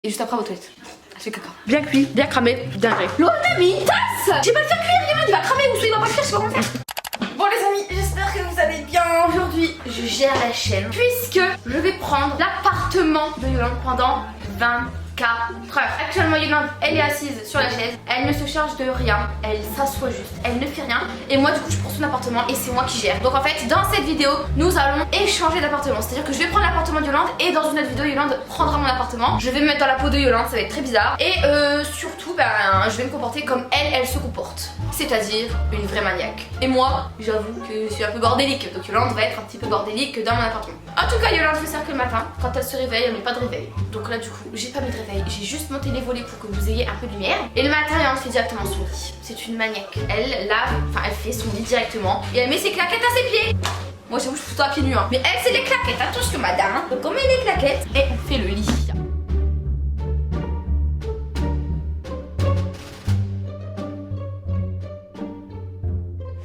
Et juste après, aux toilettes. Elle fait caca. Bien cuit, bien cramé, bien vrai. L'autre a mis une tasse. J'ai pas le faire cuire, Yolande, il va cramer ou il va pas cuire, je sais pas comment faire. Bon les amis, j'espère que vous allez bien. Aujourd'hui, je gère la chaîne puisque je vais prendre l'appartement de Yolande pendant 24 heures. Actuellement, Yolande, elle est assise sur la chaise. Elle ne se charge de rien. Elle s'assoit juste. Elle ne fait rien. Et moi, du coup, je prends son appartement et c'est moi qui gère. Donc en fait, dans cette vidéo, nous allons échanger d'appartement. C'est-à-dire que je vais prendre l'appartement de Yolande et dans une autre vidéo, Yolande prendra mon appartement. Je vais me mettre dans la peau de Yolande, ça va être très bizarre. Et surtout, je vais me comporter comme elle se comporte. C'est-à-dire une vraie maniaque. Et moi, j'avoue que je suis un peu bordélique. Donc Yolande va être un petit peu bordélique dans mon appartement. En tout cas, Yolande fait ça que le matin. Quand elle se réveille, elle met pas de réveil. Donc là, du coup, j'ai pas mis de réveil. J'ai juste monté les volets pour que vous ayez un peu de lumière. Et le matin, Yolande fait directement son lit. C'est une maniaque. Elle fait son lit directement. Et elle met ses claquettes à ses pieds. Moi, j'avoue, je fous ça à pieds nus. Hein. Mais elle, c'est les claquettes. Attention, madame. Hein. Donc, on met les claquettes et on fait le lit.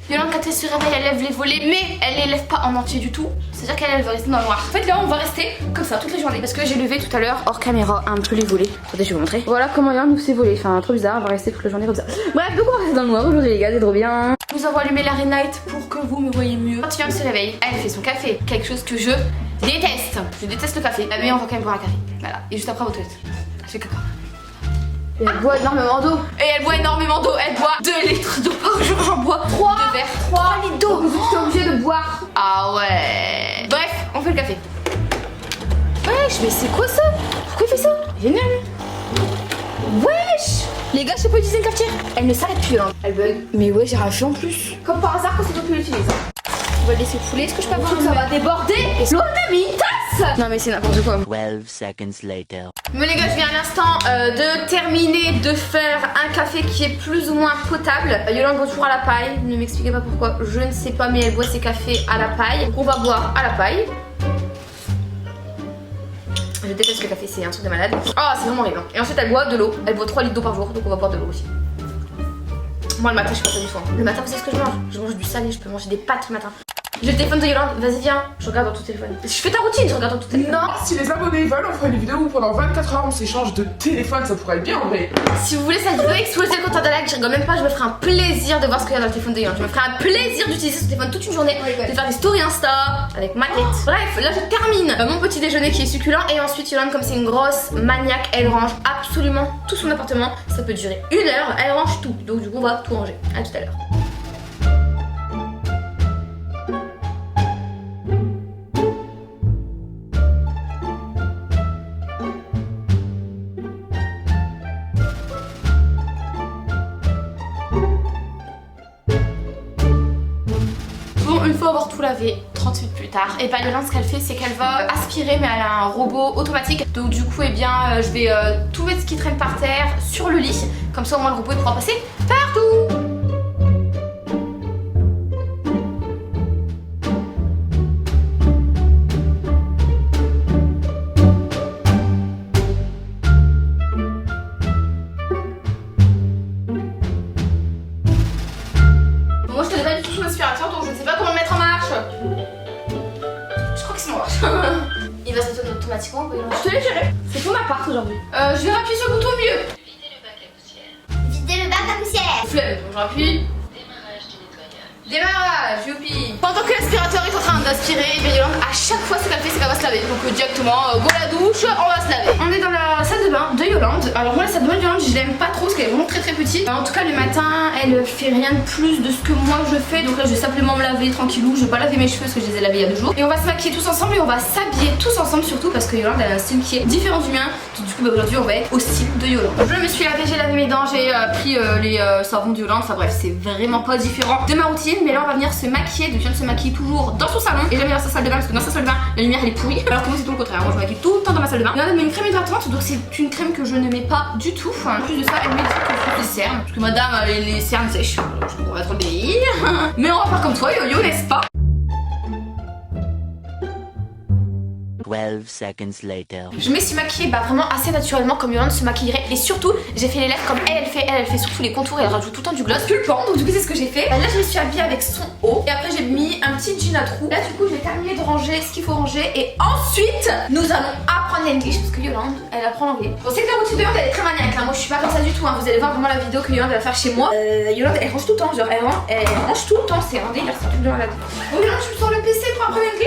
Yolande, quand elle se réveille, elle lève les volets, mais elle les lève pas en entier du tout. C'est-à-dire qu'elle va rester dans le noir. En fait, là, on va rester comme ça toute la journée. Parce que j'ai levé tout à l'heure, hors caméra, un peu les volets. Attendez, je vais vous montrer. Voilà comment Yolande nous s'est volé. Enfin, trop bizarre, on va rester toute la journée comme ça. Bref, donc on va rester dans le noir aujourd'hui, les gars, c'est trop bien. Nous avons allumé la ring light pour que vous me voyez mieux. Quand Yolande se réveille, elle fait son café. Quelque chose que je déteste. Je déteste le café. Mais on va quand même boire un café. Voilà. Et juste après, aux toilettes. Elle fait caca. Et elle boit énormément d'eau. Et elle boit énormément d'eau. Elle boit 2 litres d'eau par jour. J'en bois 3 de verre. 3 litres d'eau. Je suis obligée de boire. Ah ouais. Bref, on fait le café. Wesh, mais c'est quoi ça? Pourquoi il fait ça? Génial. Wesh. Les gars, je sais pas utiliser une cafetière. Elle ne s'arrête plus, hein. Elle bug. Mais ouais, j'ai rien fait en plus. Comme par hasard, quand c'est toi qui l'utilise. On va le laisser couler. Est-ce que je peux avoir ça va déborder? Et l'autre a mis une tasse. Non mais c'est n'importe quoi. 12 seconds later. Mais les gars, je viens à l'instant de terminer de faire un café qui est plus ou moins potable. Yolande boit toujours à la paille. Ne m'expliquez pas pourquoi, je ne sais pas, mais elle boit ses cafés à la paille. Donc on va boire à la paille. Je déteste le café, c'est un truc de malade. Ah, c'est vraiment horrible. Et ensuite elle boit de l'eau. Elle boit 3 litres d'eau par jour, donc on va boire de l'eau aussi. Moi le matin je fais pas ça du tout. Le matin vous savez ce que je mange? Je mange du salé, je peux manger des pâtes le matin. J'ai le téléphone de Yolande, vas-y viens, je regarde dans ton téléphone. Je fais ta routine, je regarde dans ton téléphone. Non, si les abonnés veulent, on fera une vidéo où pendant 24 heures on s'échange de téléphone, ça pourrait être bien en vrai. Si vous voulez cette vidéo exploser le compteur de like, je rigole même pas, je me ferai un plaisir de voir ce qu'il y a dans le téléphone de Yolande. Je me ferai un plaisir d'utiliser ce téléphone toute une journée, de faire des stories Insta avec ma tête. Bref, là je termine mon petit déjeuner qui est succulent et ensuite Yolande, comme c'est une grosse maniaque, elle range absolument tout son appartement. Ça peut durer 1 heure, elle range tout. Donc du coup on va tout ranger. À tout à l'heure. Une fois avoir tout lavé, 30 minutes plus tard, et Yolande ce qu'elle fait c'est qu'elle va aspirer, mais elle a un robot automatique. Donc du coup je vais tout mettre ce qui traîne par terre sur le lit. Comme ça au moins le robot il pourra passer partout. Moi je te donne pas du tout son aspirateur donc je ne sais pas comment le mettre en marche. Je crois que c'est en marche. Il va se mettre automatiquement. Je te l'ai géré. C'est ton appart aujourd'hui. Je vais appuyer sur le bouton au milieu. Vider le bac à poussière. Vider le bac à poussière. Flemme, donc j'appuie. Démarrage du nettoyage. Démarrage, youpi. Pendant que l'aspirateur est en train d'aspirer, Yolande à chaque fois ce qu'elle fait c'est qu'elle va se laver. Donc directement, go à la douche, on va se laver. On est dans la salle de bain de Yolande. Alors moi la salle de bain de Yolande je l'aime pas trop parce qu'elle est vraiment très petite. En tout cas le matin elle fait rien de plus de ce que moi je fais. Donc là je vais simplement me laver tranquillou. Je vais pas laver mes cheveux parce que je les ai lavés il y a 2 jours. Et on va se maquiller tous ensemble et on va s'habiller tous ensemble surtout parce que Yolande elle a un style qui est différent du mien. Du coup aujourd'hui on va être au style de Yolande. Je me suis lavée, j'ai lavé mes dents, j'ai pris les savons de Yolande. Enfin bref c'est vraiment pas différent de ma routine. Mais là on va venir se maquiller. Donc je viens de se maquiller toujours dans son salon. Et j'aime bien dans sa salle de bain parce que dans sa salle de bain la lumière elle est pourrie. Alors que moi c'est tout le contraire. Moi je me maquille tout le temps dans ma salle de bain. Yolande met une crème hydratante donc c'est une crème que je ne mets pas du tout. En plus de ça elle met des cernes. Parce que madame les cernes sèches. Je comprends pas trop le délire. Mais on va faire comme toi Yo-Yo n'est-ce pas? 12 seconds later. Je me suis maquillée vraiment assez naturellement comme Yolande se maquillerait. Et surtout, j'ai fait les lèvres comme elle fait. Elle fait surtout les contours et elle rajoute tout le temps du gloss. Pulpant, donc du coup c'est ce que j'ai fait. Là je me suis habillée avec son haut. Et après j'ai mis un petit jean à trous. Là du coup j'ai terminé de ranger ce qu'il faut ranger. Et ensuite, nous allons apprendre l'anglais parce que Yolande, elle apprend l'anglais. Bon, c'est que la routine de Yolande elle est très maniaque. Moi je suis pas comme ça du tout. Vous allez voir vraiment la vidéo que Yolande va faire chez moi. Yolande elle range tout le temps. Genre elle range tout le temps. C'est un délire, c'est tout le temps malade. Bon Yolande, tu me sors le PC pour apprendre l'anglais.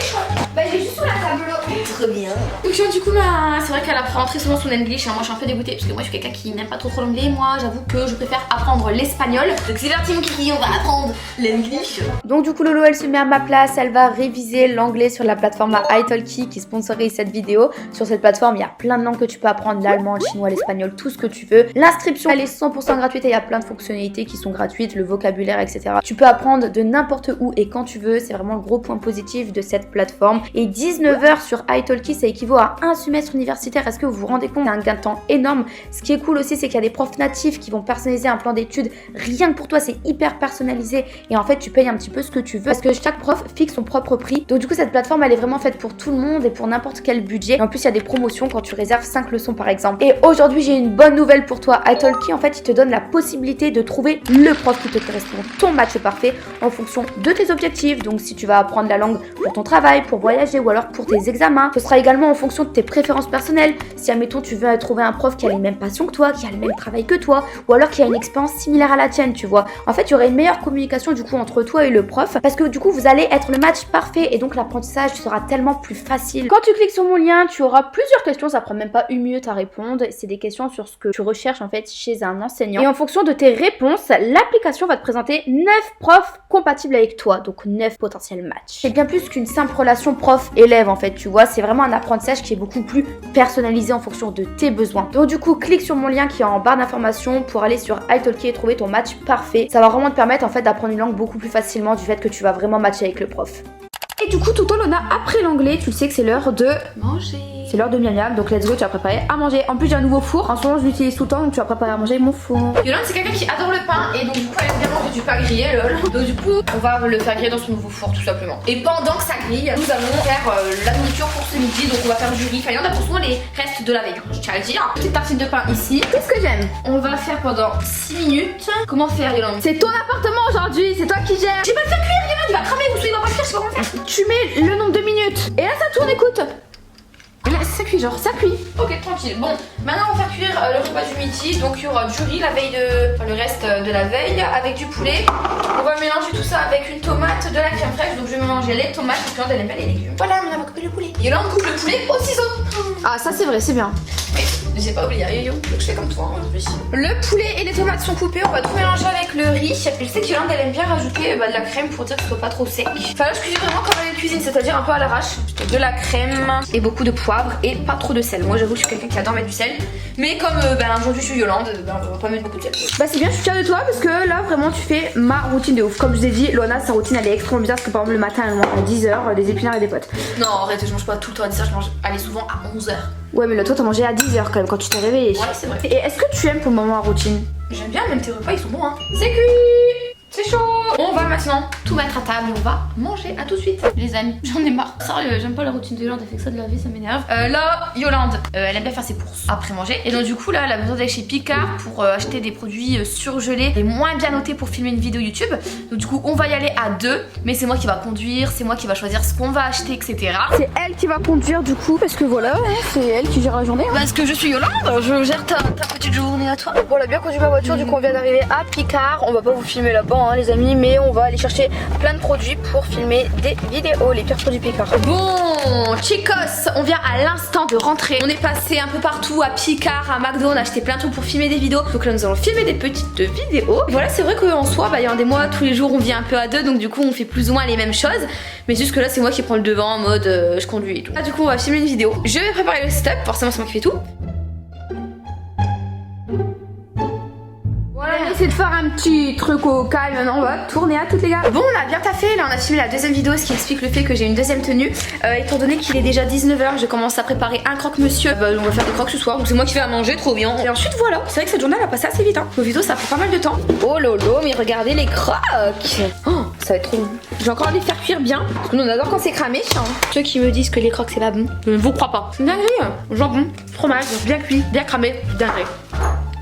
Bah il est juste sur la table là. Très bien. Donc du coup c'est vrai qu'elle apprend très souvent son English. Moi je suis un peu dégoûtée parce que moi je suis quelqu'un qui n'aime pas trop l'anglais. Moi j'avoue que je préfère apprendre l'espagnol. Donc c'est parti mon kiki, on va apprendre l'English. Donc du coup Lolo elle se met à ma place, elle va réviser l'anglais sur la plateforme italki qui sponsorise cette vidéo. Sur cette plateforme il y a plein de langues que tu peux apprendre, l'allemand, le chinois, l'espagnol, tout ce que tu veux. L'inscription elle est 100% gratuite et il y a plein de fonctionnalités qui sont gratuites, le vocabulaire etc. Tu peux apprendre de n'importe où et quand tu veux, c'est vraiment le gros point positif de cette plateforme. Et 19 heures sur italki ça équivaut à un semestre universitaire. Est-ce que vous vous rendez compte? C'est un gain de temps énorme. Ce qui est cool aussi c'est qu'il y a des profs natifs qui vont personnaliser un plan d'études rien que pour toi, c'est hyper personnalisé et en fait tu payes un petit peu ce que tu veux parce que chaque prof fixe son propre prix. Donc du coup cette plateforme elle est vraiment faite pour tout le monde et pour n'importe quel budget. Et en plus il y a des promotions quand tu réserves 5 leçons par exemple. Et aujourd'hui j'ai une bonne nouvelle pour toi. italki en fait il te donne la possibilité de trouver le prof qui te correspond, ton match parfait en fonction de tes objectifs. Donc si tu vas apprendre la langue pour ton travail, pour voyager ou alors pour tes examens, ce sera également en fonction de tes préférences personnelles. Si admettons tu veux trouver un prof qui a les mêmes passions que toi, qui a le même travail que toi ou alors qui a une expérience similaire à la tienne, tu vois. En fait, il y aurait une meilleure communication du coup entre toi et le prof parce que du coup, vous allez être le match parfait et donc l'apprentissage sera tellement plus facile. Quand tu cliques sur mon lien, tu auras plusieurs questions, ça prend même pas une minute à répondre. C'est des questions sur ce que tu recherches en fait chez un enseignant. Et en fonction de tes réponses, l'application va te présenter 9 profs compatibles avec toi, donc 9 potentiels matchs. C'est bien plus qu'une simple relation prof-élève en fait, tu vois, c'est vraiment un apprentissage qui est beaucoup plus personnalisé en fonction de tes besoins. Donc du coup, clique sur mon lien qui est en barre d'informations pour aller sur italki et trouver ton match parfait. Ça va vraiment te permettre en fait d'apprendre une langue beaucoup plus facilement du fait que tu vas vraiment matcher avec le prof. Et du coup, tout on a après l'anglais, tu le sais que c'est l'heure de manger. C'est l'heure de miam miam, donc let's go, tu vas préparer à manger. En plus, j'ai un nouveau four. En ce moment, je l'utilise tout le temps, donc tu vas préparer à manger mon four. Yolande, c'est quelqu'un qui adore le pain et donc du coup, elle aime bien manger du pain grillé, lol. Donc du coup, on va le faire griller dans son nouveau four, tout simplement. Et pendant que ça grille, nous allons faire la nourriture pour ce midi. Donc on va faire du riz. Enfin, Yolande a pour souvent les restes de la veille, je tiens à le dire. Petite tartine de pain ici. Qu'est-ce que j'aime? On va faire pendant 6 minutes. Comment faire, Yolande? C'est ton appartement aujourd'hui, c'est toi qui gères. J'ai pas le faire cuire, Yolande, il va cramer, vous il va pas cuire, je sais pas comment faire. Tu mets le nombre de minutes. Et là, ça tourne, écoute. Ça cuit, genre ça cuit. Ok, tranquille. Bon, maintenant on va faire cuire le repas du midi. Donc il y aura du riz la veille enfin, le reste de la veille avec du poulet. On va mélanger tout ça avec une tomate, de la crème fraîche. Donc je vais mélanger les tomates parce que Yolande elle aime bien les légumes. Voilà, on va couper le poulet. Yolande coupe le poulet au ciseau. Ah, ça c'est vrai, c'est bien. Oui, j'ai pas oublié, yo-yo. Donc je fais comme toi aujourd'hui. Le poulet et les tomates sont coupés. On va tout mélanger avec le riz. Je sais que Yolande elle aime bien rajouter de la crème pour dire que ce soit pas trop sec. Enfin là je cuisine vraiment comme elle cuisine, c'est-à-dire un peu à l'arrache. De la crème et beaucoup de poivre et pas trop de sel. Moi j'avoue que je suis quelqu'un qui adore mettre du sel. Mais comme aujourd'hui je suis Yolande, on va pas mettre beaucoup de sel. Bah c'est bien, je suis fière de toi parce que là vraiment tu fais ma routine de ouf. Comme je vous ai dit, Loana sa routine elle est extrêmement bizarre parce que par exemple le matin elle mange à 10h des épinards et des potes. Non arrête, je mange pas tout le temps à 10h, je mange allez souvent à 11h. Ouais mais là toi t'as mangé à 10h quand même quand tu t'es réveillée. Ouais c'est vrai. Et est-ce que tu aimes pour le moment la routine? J'aime bien, même tes repas ils sont bons hein. C'est cuit. C'est chaud. On va maintenant tout mettre à table et on va manger. À tout de suite les amis, j'en ai marre. Sérieux, j'aime pas la routine de Yolande, elle fait que ça de laver, ça m'énerve. Là, Yolande, elle aime bien faire ses courses après manger. Et donc du coup là, elle a besoin d'aller chez Picard pour acheter des produits surgelés et moins bien notés pour filmer une vidéo YouTube. Donc du coup on va y aller à deux. Mais c'est moi qui va conduire, c'est moi qui va choisir ce qu'on va acheter, etc. C'est elle qui va conduire du coup parce que voilà, c'est elle qui gère la journée. Parce que je suis Yolande, je gère ta petite journée à toi. Bon, on a bien conduit ma voiture, du coup on vient d'arriver à Picard. On va pas vous filmer là-bas hein, les amis, mais on va aller chercher plein de produits pour filmer des vidéos, les pires produits Picard. Bon, chicos, on vient à l'instant de rentrer. On est passé un peu partout, à Picard, à McDo, on a acheté plein de trucs pour filmer des vidéos. Donc là nous allons filmer des petites vidéos. Et voilà, c'est vrai qu'en soi, il y a des mois, tous les jours on vient un peu à deux, donc du coup on fait plus ou moins les mêmes choses. Mais juste que là c'est moi qui prends le devant en mode je conduis et tout. Là du coup on va filmer une vidéo. Je vais préparer le setup, forcément c'est moi qui fais tout. Voilà les essayer de faire un petit truc au calme. Maintenant, on va tourner à toutes les gars. Bon, on a bien taffé. Là, on a filmé la deuxième vidéo, ce qui explique le fait que j'ai une deuxième tenue. Étant donné qu'il est déjà 19h, je commence à préparer un croque-monsieur. On va faire des croques ce soir. Donc, c'est moi qui vais à manger, trop bien. Et ensuite, voilà. C'est vrai que cette journée, elle va passer assez vite. Hein. Nos vidéos, ça prend pas mal de temps. Oh lolo, mais regardez les croques. Oh, ça va être trop bon. Je vais encore les faire cuire bien. Parce que nous, on adore quand c'est cramé. Hein. Ceux qui me disent que les croques, c'est pas bon, je ne vous crois pas. C'est une dinguerie. Jambon, fromage, bien cuit, bien cramé. Dinguerie.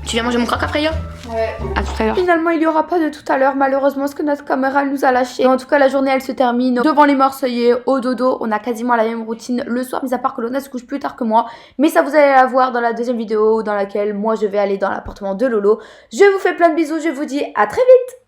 Tu viens manger mon croque après, Yo? Ouais. À tout à l'heure. Finalement, il y aura pas de tout à l'heure, malheureusement, parce que notre caméra nous a lâché. En tout cas, la journée, elle se termine devant les Marseillais, au dodo. On a quasiment la même routine le soir, mis à part que Lona se couche plus tard que moi. Mais ça, vous allez la voir dans la deuxième vidéo, dans laquelle moi, je vais aller dans l'appartement de Lolo. Je vous fais plein de bisous, je vous dis à très vite.